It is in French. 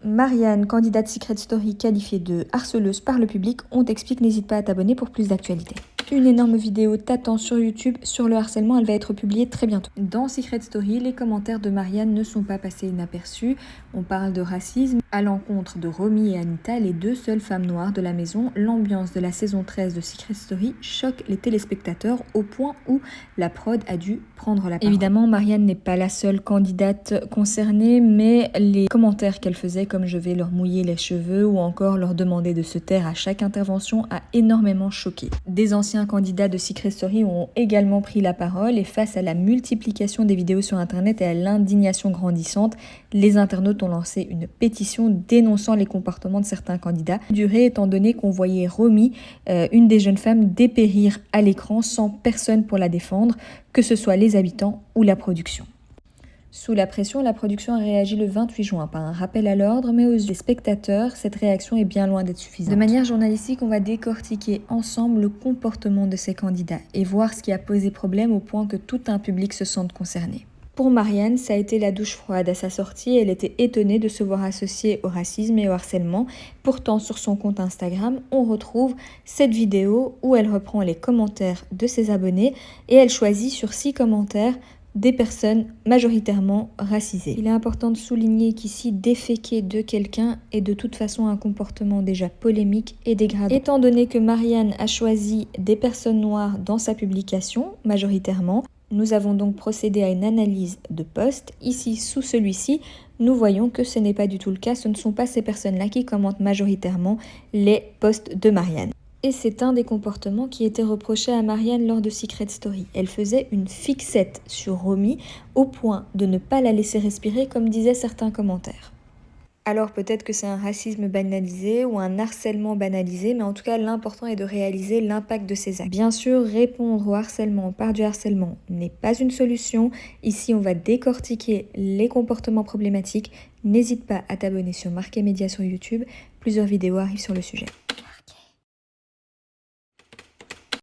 Marianne, candidate Secret Story qualifiée de harceleuse par le public. On t'explique, n'hésite pas à t'abonner pour plus d'actualités. Une énorme vidéo t'attend sur YouTube sur le harcèlement, elle va être publiée très bientôt. Dans Secret Story, les commentaires de Marianne ne sont pas passés inaperçus. On parle de racisme à l'encontre de Romy et Anita, les deux seules femmes noires de la maison. L'ambiance de la saison 13 de Secret Story choque les téléspectateurs au point où la prod a dû prendre la parole. Évidemment, Marianne n'est pas la seule candidate concernée, mais les commentaires qu'elle faisait, comme je vais leur mouiller les cheveux ou encore leur demander de se taire à chaque intervention, a énormément choqué. Des anciens candidats de Secret Story ont également pris la parole et face à la multiplication des vidéos sur internet et à l'indignation grandissante, les internautes ont lancé une pétition dénonçant les comportements de certains candidats. Durée étant donné qu'on voyait Romy, une des jeunes femmes, dépérir à l'écran sans personne pour la défendre, que ce soit les habitants ou la production. Sous la pression, la production a réagi le 28 juin par un rappel à l'ordre, mais aux yeux des spectateurs, cette réaction est bien loin d'être suffisante. De manière journalistique, on va décortiquer ensemble le comportement de ces candidats et voir ce qui a posé problème au point que tout un public se sente concerné. Pour Marianne, ça a été la douche froide à sa sortie. Elle était étonnée de se voir associée au racisme et au harcèlement. Pourtant, sur son compte Instagram, on retrouve cette vidéo où elle reprend les commentaires de ses abonnés et elle choisit sur 6 commentaires des personnes majoritairement racisées. Il est important de souligner qu'ici, déféquer de quelqu'un est de toute façon un comportement déjà polémique et dégradant. Étant donné que Marianne a choisi des personnes noires dans sa publication, majoritairement, nous avons donc procédé à une analyse de posts. Ici, sous celui-ci, nous voyons que ce n'est pas du tout le cas. Ce ne sont pas ces personnes-là qui commentent majoritairement les posts de Marianne. Et c'est un des comportements qui était reproché à Marianne lors de Secret Story. Elle faisait une fixette sur Romy au point de ne pas la laisser respirer, comme disaient certains commentaires. Alors peut-être que c'est un racisme banalisé ou un harcèlement banalisé, mais en tout cas l'important est de réaliser l'impact de ces actes. Bien sûr, répondre au harcèlement par du harcèlement n'est pas une solution. Ici, on va décortiquer les comportements problématiques. N'hésite pas à t'abonner sur Marqué Média sur YouTube. Plusieurs vidéos arrivent sur le sujet.